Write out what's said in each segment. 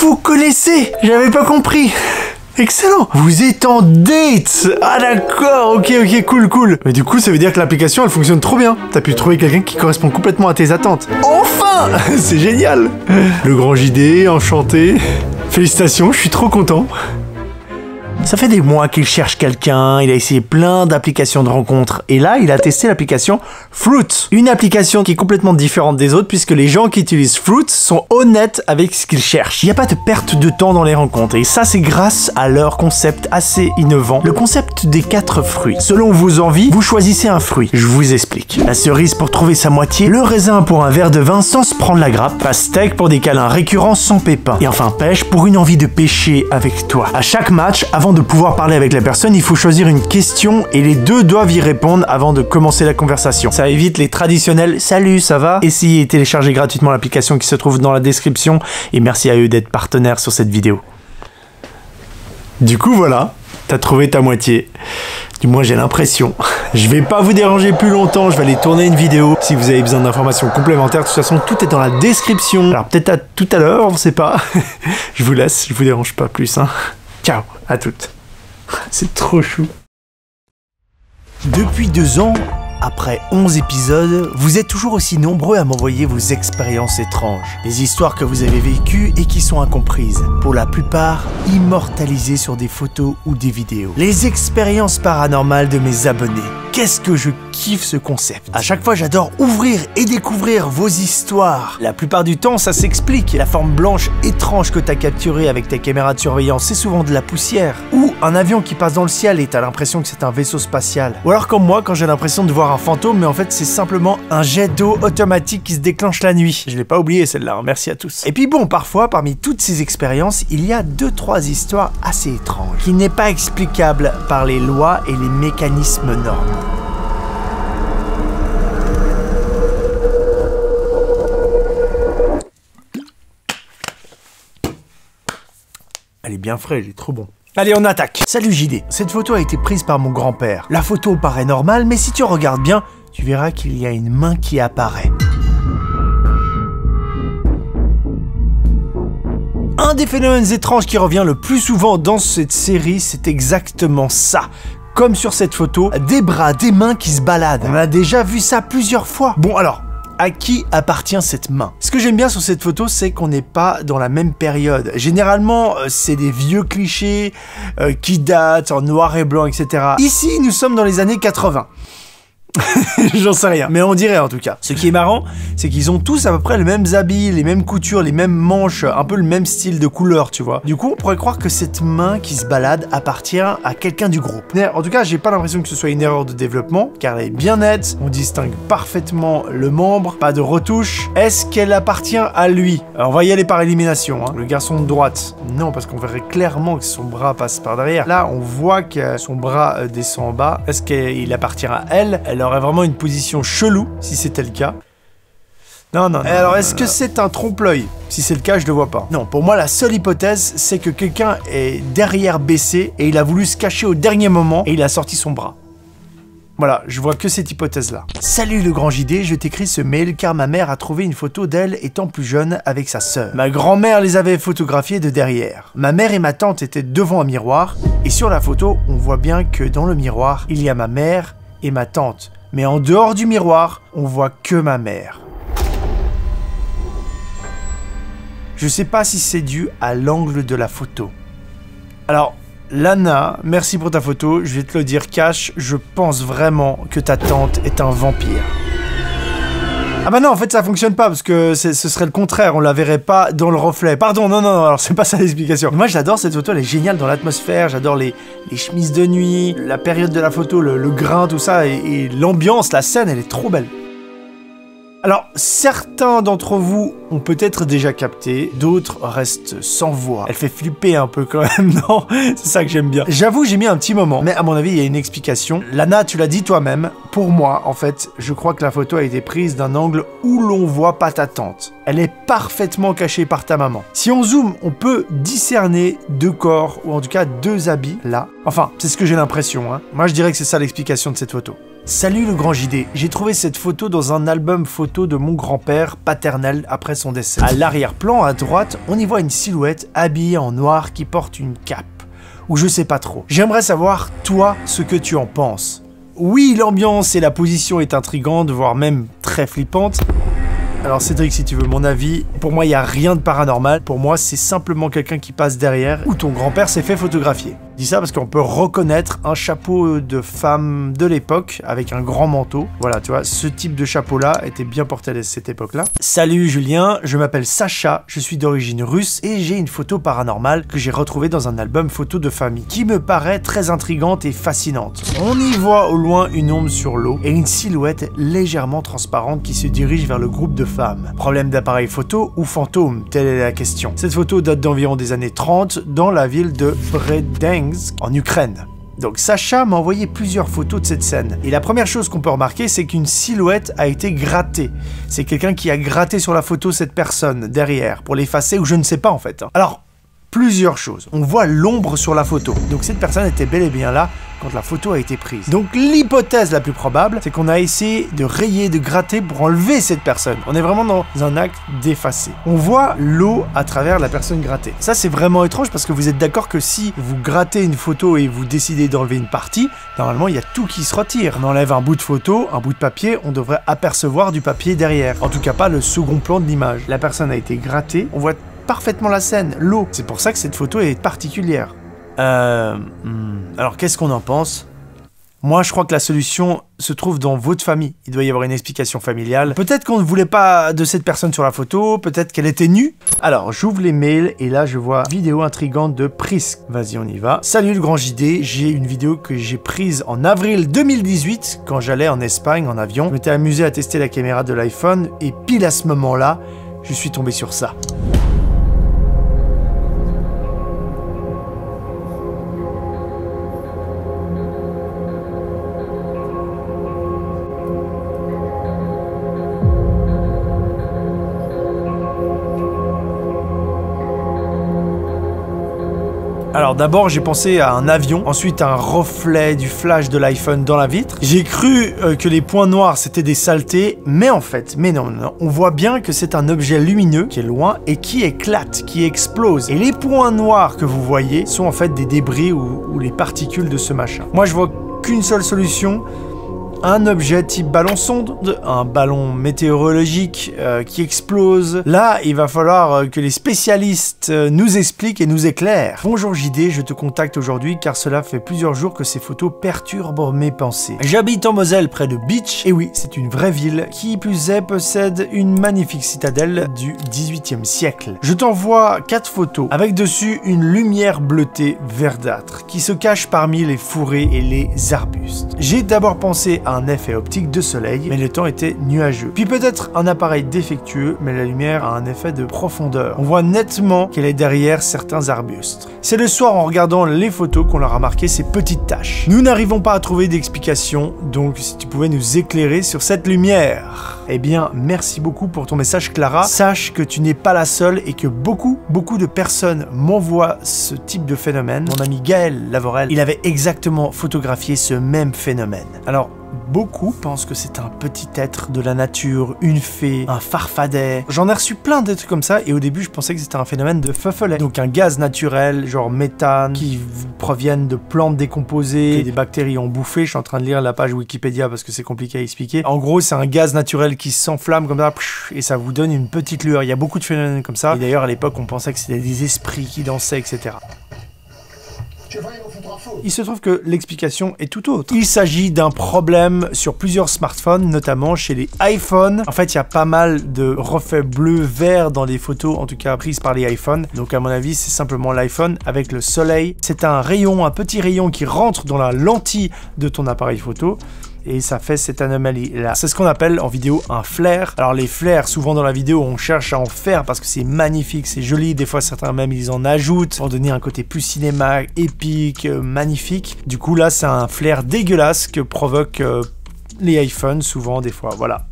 vous connaissez. J'avais pas compris. Excellent. Vous êtes en date. Ah d'accord, ok, cool. Mais du coup, ça veut dire que l'application, elle fonctionne trop bien. T'as pu trouver quelqu'un qui correspond complètement à tes attentes. Enfin. C'est génial. Le grand JD, enchanté. Félicitations, je suis trop content. Ça fait des mois qu'il cherche quelqu'un, il a essayé plein d'applications de rencontres, et là, il a testé l'application Fruit. Une application qui est complètement différente des autres, puisque les gens qui utilisent Fruit sont honnêtes avec ce qu'ils cherchent. Il n'y a pas de perte de temps dans les rencontres, et ça, c'est grâce à leur concept assez innovant, le concept des 4 fruits. Selon vos envies, vous choisissez un fruit. Je vous explique. La cerise pour trouver sa moitié, le raisin pour un verre de vin sans se prendre la grappe, pastèque pour des câlins récurrents sans pépins, et enfin pêche pour une envie de pêcher avec toi. À chaque match, avant de pouvoir parler avec la personne, il faut choisir une question et les deux doivent y répondre avant de commencer la conversation. Ça évite les traditionnels « Salut, ça va ?» Essayez et téléchargez gratuitement l'application qui se trouve dans la description et merci à eux d'être partenaires sur cette vidéo. Du coup voilà, t'as trouvé ta moitié. Du moins j'ai l'impression. Je vais pas vous déranger plus longtemps, je vais aller tourner une vidéo. Si vous avez besoin d'informations complémentaires, de toute façon tout est dans la description. Alors peut-être à tout à l'heure, on sait pas. Je vous laisse, je vous dérange pas plus. Hein. Ciao, à toutes. C'est trop chou. Depuis 2 ans, après 11 épisodes, vous êtes toujours aussi nombreux à m'envoyer vos expériences étranges. Des histoires que vous avez vécues et qui sont incomprises. Pour la plupart, immortalisées sur des photos ou des vidéos. Les expériences paranormales de mes abonnés. Qu'est-ce que je kiffe ce concept. À chaque fois, j'adore ouvrir et découvrir vos histoires. La plupart du temps, ça s'explique. La forme blanche étrange que t'as capturée avec ta caméra de surveillance, c'est souvent de la poussière. Ou un avion qui passe dans le ciel et t'as l'impression que c'est un vaisseau spatial. Ou alors comme moi, quand j'ai l'impression de voir un fantôme, mais en fait, c'est simplement un jet d'eau automatique qui se déclenche la nuit. Je l'ai pas oublié celle-là, hein. Merci à tous. Et puis bon, parfois, parmi toutes ces expériences, il y a 2-3 histoires assez étranges, qui n'est pas explicable par les lois et les mécanismes normaux. Elle est bien fraîche, elle est trop bon. Allez, on attaque. Salut JD. Cette photo a été prise par mon grand-père. La photo paraît normale, mais si tu regardes bien, tu verras qu'il y a une main qui apparaît. Un des phénomènes étranges qui revient le plus souvent dans cette série, c'est exactement ça. Comme sur cette photo, des bras, des mains qui se baladent. On a déjà vu ça plusieurs fois. Bon alors, à qui appartient cette main? Ce que j'aime bien sur cette photo, c'est qu'on n'est pas dans la même période. Généralement, c'est des vieux clichés qui datent en noir et blanc, etc. Ici, nous sommes dans les années 80. J'en sais rien, mais on dirait en tout cas. Ce qui est marrant, c'est qu'ils ont tous à peu près les mêmes habits, les mêmes coutures, les mêmes manches, un peu le même style de couleur, tu vois. Du coup, on pourrait croire que cette main qui se balade appartient à quelqu'un du groupe. Mais en tout cas, j'ai pas l'impression que ce soit une erreur de développement, car elle est bien nette, on distingue parfaitement le membre, pas de retouche. Est-ce qu'elle appartient à lui? Alors, on va y aller par élimination, hein. Le garçon de droite, non, parce qu'on verrait clairement que son bras passe par derrière. Là, on voit que son bras descend en bas. Est-ce qu'il appartient à elle? Elle aurait vraiment une position chelou, si c'était le cas. Non. Alors, est-ce que c'est un trompe-l'œil? Si c'est le cas, je le vois pas. Non, pour moi, la seule hypothèse, c'est que quelqu'un est derrière baissé et il a voulu se cacher au dernier moment et il a sorti son bras. Voilà, je vois que cette hypothèse-là. Salut le grand JD, je t'écris ce mail car ma mère a trouvé une photo d'elle étant plus jeune avec sa sœur. Ma grand-mère les avait photographiées de derrière. Ma mère et ma tante étaient devant un miroir et sur la photo, on voit bien que dans le miroir, il y a ma mère et ma tante. Mais en dehors du miroir, on voit que ma mère. Je sais pas si c'est dû à l'angle de la photo. Alors, Lana, merci pour ta photo, je vais te le dire cash, je pense vraiment que ta tante est un vampire. Ah bah non, en fait ça fonctionne pas parce que ce serait le contraire, on la verrait pas dans le reflet. Pardon, non, alors c'est pas ça l'explication. Moi j'adore cette photo, elle est géniale dans l'atmosphère, j'adore les chemises de nuit, la période de la photo, le grain, tout ça, et l'ambiance, la scène, elle est trop belle. Alors, certains d'entre vous ont peut-être déjà capté, d'autres restent sans voix. Elle fait flipper un peu quand même, non? C'est ça que j'aime bien. J'avoue, j'ai mis un petit moment, mais à mon avis, il y a une explication. Lana, tu l'as dit toi-même, pour moi, en fait, je crois que la photo a été prise d'un angle où l'on voit pas ta tante. Elle est parfaitement cachée par ta maman. Si on zoome, on peut discerner 2 corps, ou en tout cas 2 habits, là. Enfin, c'est ce que j'ai l'impression, hein. Moi, je dirais que c'est ça l'explication de cette photo. Salut le grand JD, j'ai trouvé cette photo dans un album photo de mon grand-père paternel après son décès. À l'arrière-plan, à droite, on y voit une silhouette habillée en noir qui porte une cape. Ou je sais pas trop. J'aimerais savoir, toi, ce que tu en penses. Oui, l'ambiance et la position est intrigante, voire même très flippante. Alors Cédric, si tu veux mon avis, pour moi il n'y a rien de paranormal. Pour moi c'est simplement quelqu'un qui passe derrière ou ton grand-père s'est fait photographier. Je dis ça parce qu'on peut reconnaître un chapeau de femme de l'époque avec un grand manteau. Voilà, tu vois, ce type de chapeau-là était bien porté à cette époque-là. Salut Julien, je m'appelle Sacha, je suis d'origine russe et j'ai une photo paranormale que j'ai retrouvée dans un album photo de famille qui me paraît très intrigante et fascinante. On y voit au loin une ombre sur l'eau et une silhouette légèrement transparente qui se dirige vers le groupe de femmes. Problème d'appareil photo ou fantôme, telle est la question. Cette photo date d'environ des années 30 dans la ville de Bredensk en Ukraine. Donc Sacha m'a envoyé plusieurs photos de cette scène. Et la première chose qu'on peut remarquer, c'est qu'une silhouette a été grattée. C'est quelqu'un qui a gratté sur la photo cette personne derrière pour l'effacer ou je ne sais pas en fait. Alors, plusieurs choses. On voit l'ombre sur la photo. Donc cette personne était bel et bien là quand la photo a été prise. Donc l'hypothèse la plus probable, c'est qu'on a essayé de rayer, de gratter pour enlever cette personne. On est vraiment dans un acte d'effacer. On voit l'eau à travers la personne grattée. Ça c'est vraiment étrange parce que vous êtes d'accord que si vous grattez une photo et vous décidez d'enlever une partie, normalement il y a tout qui se retire. On enlève un bout de photo, un bout de papier, on devrait apercevoir du papier derrière. En tout cas pas le second plan de l'image. La personne a été grattée, on voit parfaitement la scène, l'eau. C'est pour ça que cette photo est particulière. Alors qu'est-ce qu'on en pense? Moi je crois que la solution se trouve dans votre famille. Il doit y avoir une explication familiale. Peut-être qu'on ne voulait pas de cette personne sur la photo, peut-être qu'elle était nue. Alors j'ouvre les mails et là je vois vidéo intrigante de Prisk. Vas-y on y va. Salut le grand JD, j'ai une vidéo que j'ai prise en avril 2018 quand j'allais en Espagne en avion. Je m'étais amusé à tester la caméra de l'iPhone et pile à ce moment-là, je suis tombé sur ça. Alors d'abord j'ai pensé à un avion, ensuite un reflet du flash de l'iPhone dans la vitre. J'ai cru que les points noirs c'était des saletés, mais en fait, non, on voit bien que c'est un objet lumineux qui est loin et qui éclate, qui explose. Et les points noirs que vous voyez sont en fait des débris ou les particules de ce machin. Moi je vois qu'une seule solution. Un objet type ballon sonde, un ballon météorologique qui explose. Là, il va falloir que les spécialistes nous expliquent et nous éclairent. Bonjour JD, je te contacte aujourd'hui car cela fait plusieurs jours que ces photos perturbent mes pensées. J'habite en Moselle près de Bitche, et oui, c'est une vraie ville, qui plus est possède une magnifique citadelle du XVIIIe siècle. Je t'envoie 4 photos avec dessus une lumière bleutée verdâtre qui se cache parmi les fourrés et les arbustes. J'ai d'abord pensé à un effet optique de soleil, mais le temps était nuageux. Puis peut-être un appareil défectueux, mais la lumière a un effet de profondeur. On voit nettement qu'elle est derrière certains arbustes. C'est le soir en regardant les photos qu'on leur a marqué ces petites taches. Nous n'arrivons pas à trouver d'explication, donc si tu pouvais nous éclairer sur cette lumière. Eh bien, merci beaucoup pour ton message Clara. Sache que tu n'es pas la seule et que beaucoup de personnes m'envoient ce type de phénomène. Mon ami Gaël Lavorel, il avait exactement photographié ce même phénomène. Alors, beaucoup pensent que c'est un petit être de la nature, une fée, un farfadet. J'en ai reçu plein de trucs comme ça et au début je pensais que c'était un phénomène de feufollet. Donc un gaz naturel, genre méthane, qui proviennent de plantes décomposées, que des bactéries ont bouffé. Je suis en train de lire la page Wikipédia parce que c'est compliqué à expliquer. En gros, c'est un gaz naturel qui s'enflamme comme ça et ça vous donne une petite lueur. Il y a beaucoup de phénomènes comme ça. Et d'ailleurs à l'époque on pensait que c'était des esprits qui dansaient, etc. Il se trouve que l'explication est tout autre. Il s'agit d'un problème sur plusieurs smartphones, notamment chez les iPhones. En fait, il y a pas mal de reflets bleu-vert dans les photos, en tout cas prises par les iPhones. Donc à mon avis, c'est simplement l'iPhone avec le soleil. C'est un rayon, un petit rayon qui rentre dans la lentille de ton appareil photo. Et ça fait cette anomalie-là. C'est ce qu'on appelle en vidéo un flare. Alors les flares, souvent dans la vidéo, on cherche à en faire parce que c'est magnifique, c'est joli. Des fois, certains même, ils en ajoutent pour donner un côté plus cinéma, épique, magnifique. Du coup, là, c'est un flare dégueulasse que provoquent les iPhones, souvent, des fois. Voilà.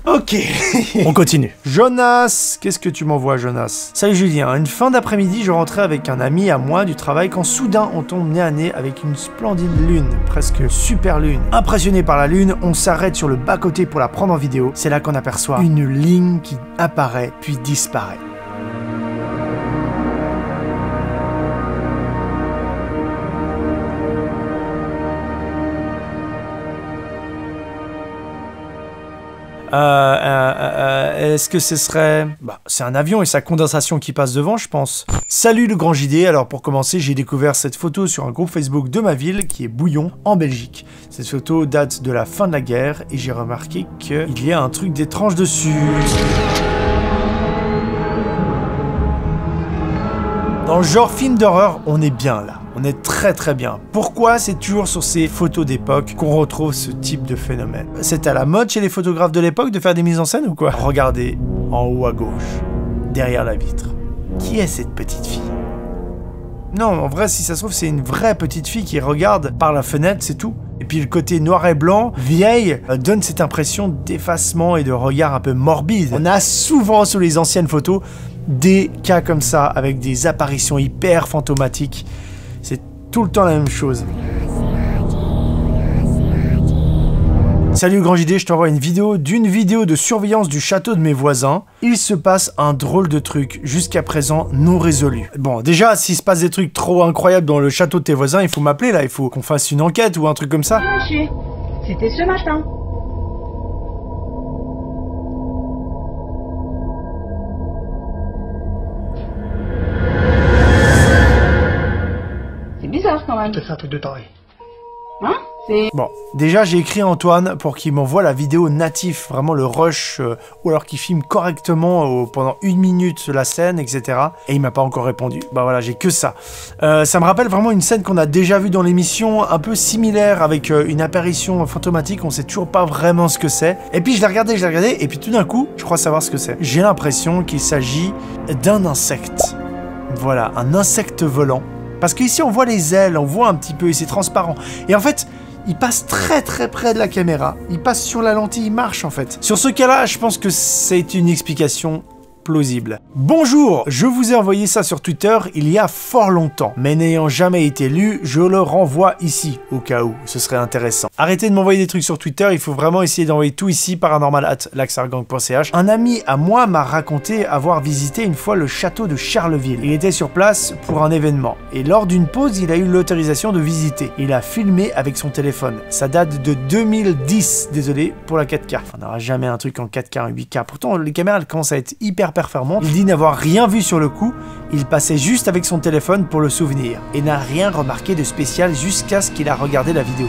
Oh, Ok, on continue. Jonas, qu'est-ce que tu m'envoies, Jonas? Salut Julien, une fin d'après-midi, je rentrais avec un ami à moi du travail quand soudain on tombe nez à nez avec une splendide lune, presque super lune. Impressionné par la lune, on s'arrête sur le bas-côté pour la prendre en vidéo. C'est là qu'on aperçoit une ligne qui apparaît puis disparaît. Est-ce que ce serait... Bah, c'est un avion et sa condensation qui passe devant, je pense. Salut le grand JD, alors pour commencer, j'ai découvert cette photo sur un groupe Facebook de ma ville, qui est Bouillon, en Belgique. Cette photo date de la fin de la guerre, et j'ai remarqué qu'il y a un truc d'étrange dessus. Dans le genre film d'horreur, on est bien là. On est très bien. Pourquoi c'est toujours sur ces photos d'époque qu'on retrouve ce type de phénomène? C'est à la mode chez les photographes de l'époque de faire des mises en scène ou quoi? Regardez en haut à gauche, derrière la vitre. Qui est cette petite fille? Non, en vrai, si ça se trouve, c'est une vraie petite fille qui regarde par la fenêtre, c'est tout. Et puis le côté noir et blanc, vieille, donne cette impression d'effacement et de regard un peu morbide. On a souvent sur les anciennes photos des cas comme ça, avec des apparitions hyper fantomatiques. C'est tout le temps la même chose. Salut grand JD, je t'envoie une vidéo de surveillance du château de mes voisins. Il se passe un drôle de truc, jusqu'à présent non résolu. Bon, déjà, s'il se passe des trucs trop incroyables dans le château de tes voisins, il faut m'appeler là, il faut qu'on fasse une enquête ou un truc comme ça. Monsieur, c'était ce matin. C'est bizarre quand même. C'est un truc de taré. Hein? C'est... Bon, déjà j'ai écrit à Antoine pour qu'il m'envoie la vidéo natif, vraiment le rush, ou alors qu'il filme correctement pendant 1 minute la scène, etc. Et il m'a pas encore répondu. Bah voilà, j'ai que ça. Ça me rappelle vraiment une scène qu'on a déjà vue dans l'émission, un peu similaire, avec une apparition fantomatique, on sait toujours pas vraiment ce que c'est. Et puis je l'ai regardé, et puis tout d'un coup, je crois savoir ce que c'est. J'ai l'impression qu'il s'agit d'un insecte. Voilà, un insecte volant. Parce qu'ici on voit les ailes, on voit un petit peu, et c'est transparent. Et en fait... il passe très près de la caméra. Il passe sur la lentille, il marche en fait. Sur ce cas-là, je pense que c'est une explication plausible. Bonjour, je vous ai envoyé ça sur Twitter il y a fort longtemps, mais n'ayant jamais été lu, je le renvoie ici, au cas où, ce serait intéressant. Arrêtez de m'envoyer des trucs sur Twitter, il faut vraiment essayer d'envoyer tout ici, paranormal@laxargang.ch. Un ami à moi m'a raconté avoir visité une fois le château de Charleville. Il était sur place pour un événement, et lors d'une pause, il a eu l'autorisation de visiter. Il a filmé avec son téléphone. Ça date de 2010, désolé pour la 4K. On n'aura jamais un truc en 4K, en 8K. Pourtant, les caméras elles commencent à être hyper performante. Il dit n'avoir rien vu sur le coup, il passait juste avec son téléphone pour le souvenir, et n'a rien remarqué de spécial jusqu'à ce qu'il a regardé la vidéo.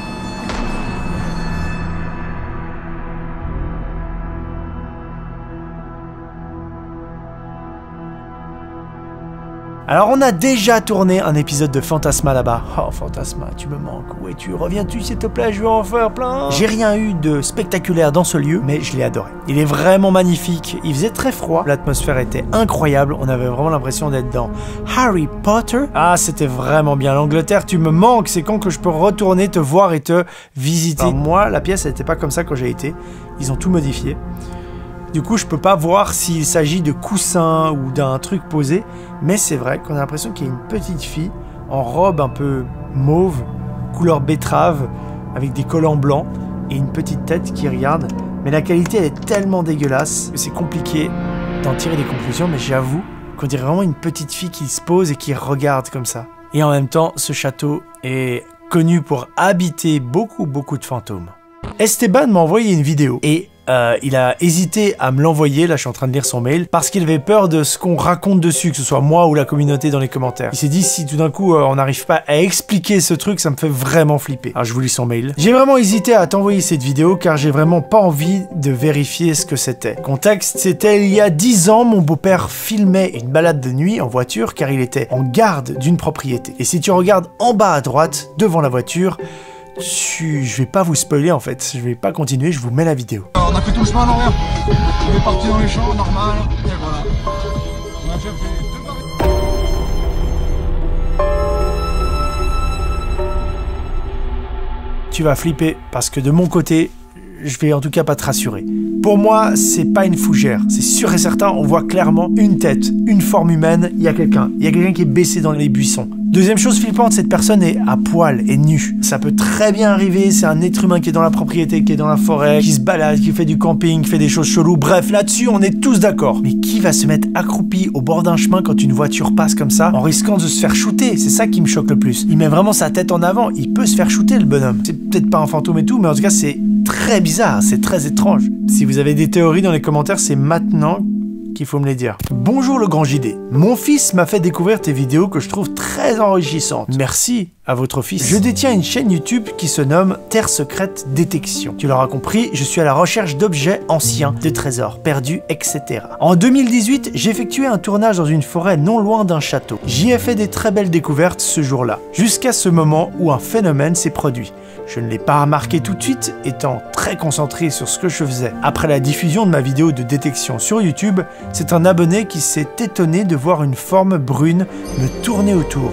Alors on a déjà tourné un épisode de Fantasma là-bas. Oh Fantasma, tu me manques. Où es-tu? Reviens-tu s'il te plaît, je veux en faire plein. J'ai rien eu de spectaculaire dans ce lieu, mais je l'ai adoré. Il est vraiment magnifique, il faisait très froid, l'atmosphère était incroyable, on avait vraiment l'impression d'être dans Harry Potter. Ah c'était vraiment bien, l'Angleterre tu me manques, c'est quand que je peux retourner te voir et te visiter. Alors, moi la pièce elle était pas comme ça quand j'ai été, ils ont tout modifié. Du coup, je peux pas voir s'il s'agit de coussins ou d'un truc posé, mais c'est vrai qu'on a l'impression qu'il y a une petite fille en robe un peu mauve, couleur betterave, avec des collants blancs et une petite tête qui regarde. Mais la qualité, elle est tellement dégueulasse que c'est compliqué d'en tirer des conclusions, mais j'avoue qu'on dirait vraiment une petite fille qui se pose et qui regarde comme ça. Et en même temps, ce château est connu pour habiter beaucoup de fantômes. Esteban m'a envoyé une vidéo et il a hésité à me l'envoyer, là je suis en train de lire son mail, parce qu'il avait peur de ce qu'on raconte dessus, que ce soit moi ou la communauté dans les commentaires. Il s'est dit si tout d'un coup on n'arrive pas à expliquer ce truc, ça me fait vraiment flipper. Alors je vous lis son mail. J'ai vraiment hésité à t'envoyer cette vidéo car j'ai vraiment pas envie de vérifier ce que c'était. Contexte, c'était il y a 10 ans, mon beau-père filmait une balade de nuit en voiture car il était en garde d'une propriété. Et si tu regardes en bas à droite, devant la voiture, je vais pas vous spoiler en fait, je vais pas continuer, je vous mets la vidéo. On a fait tout le chemin à l'envers. On est parti dans les champs, normal, et voilà. On a déjà fait 2 barres. Tu vas flipper parce que de mon côté, je vais en tout cas pas te rassurer. Pour moi, c'est pas une fougère. C'est sûr et certain, on voit clairement une tête, une forme humaine, il y a quelqu'un qui est baissé dans les buissons. Deuxième chose flippante, cette personne est à poil et nue. Ça peut très bien arriver, c'est un être humain qui est dans la propriété, qui est dans la forêt, qui se balade, qui fait du camping, qui fait des choses cheloues. Bref, là-dessus, on est tous d'accord. Mais qui va se mettre accroupi au bord d'un chemin quand une voiture passe comme ça, en risquant de se faire shooter? C'est ça qui me choque le plus. Il met vraiment sa tête en avant, il peut se faire shooter le bonhomme. C'est peut-être pas un fantôme et tout, mais en tout cas, c'est très bizarre, c'est très étrange. Si vous avez des théories dans les commentaires, c'est maintenant qu'il faut me les dire. Bonjour le grand JD. Mon fils m'a fait découvrir tes vidéos que je trouve très enrichissantes. Merci à votre fils. Je détiens une chaîne YouTube qui se nomme Terre Secrète Détection. Tu l'auras compris, je suis à la recherche d'objets anciens, de trésors perdus, etc. En 2018, j'ai effectué un tournage dans une forêt non loin d'un château. J'y ai fait des très belles découvertes ce jour-là, jusqu'à ce moment où un phénomène s'est produit. Je ne l'ai pas remarqué tout de suite, étant très concentré sur ce que je faisais. Après la diffusion de ma vidéo de détection sur YouTube, c'est un abonné qui s'est étonné de voir une forme brune me tourner autour.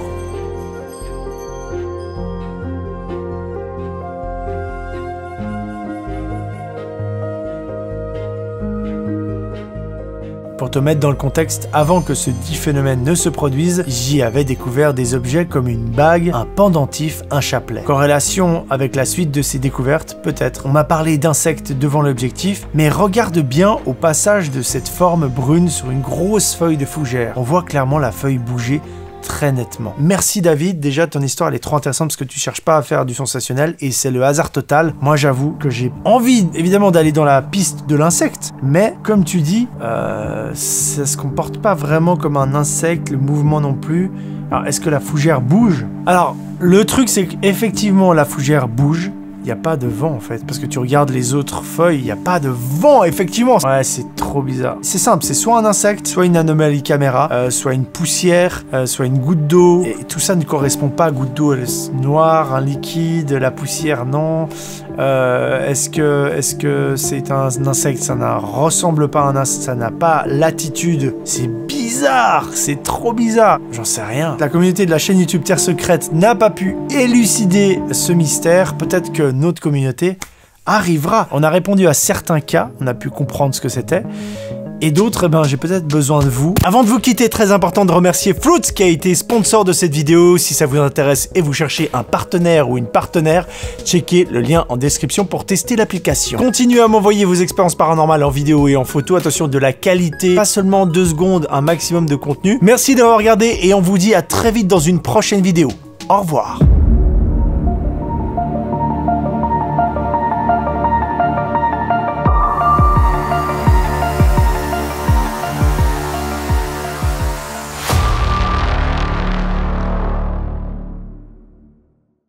Pour te mettre dans le contexte, avant que ce dit phénomène ne se produise, j'y avais découvert des objets comme une bague, un pendentif, un chapelet. Corrélation avec la suite de ces découvertes, peut-être. On m'a parlé d'insectes devant l'objectif, mais regarde bien au passage de cette forme brune sur une grosse feuille de fougère. On voit clairement la feuille bouger très nettement. Merci David, déjà ton histoire elle est trop intéressante parce que tu cherches pas à faire du sensationnel et c'est le hasard total. Moi j'avoue que j'ai envie évidemment d'aller dans la piste de l'insecte, mais comme tu dis, ça se comporte pas vraiment comme un insecte, le mouvement non plus. Alors est-ce que la fougère bouge? Alors le truc c'est qu'effectivement la fougère bouge. Il n'y a pas de vent en fait, parce que tu regardes les autres feuilles, il n'y a pas de vent, effectivement. Ouais, c'est trop bizarre. C'est simple, c'est soit un insecte, soit une anomalie caméra, soit une poussière, soit une goutte d'eau. Et tout ça ne correspond pas à goutte d'eau, elle est noire, un liquide, la poussière, non. Est-ce que c'est un insecte? Ça ne ressemble pas à un insecte, ça n'a pas l'attitude. C'est bizarre, c'est trop bizarre. J'en sais rien. La communauté de la chaîne YouTube Terre Secrète n'a pas pu élucider ce mystère. Peut-être que notre communauté arrivera. On a répondu à certains cas, on a pu comprendre ce que c'était. Et d'autres, j'ai peut-être besoin de vous. Avant de vous quitter, très important de remercier Fruits qui a été sponsor de cette vidéo. Si ça vous intéresse et vous cherchez un partenaire ou une partenaire, checkez le lien en description pour tester l'application. Continuez à m'envoyer vos expériences paranormales en vidéo et en photo. Attention, de la qualité, pas seulement 2 secondes, un maximum de contenu. Merci d'avoir regardé et on vous dit à très vite dans une prochaine vidéo. Au revoir.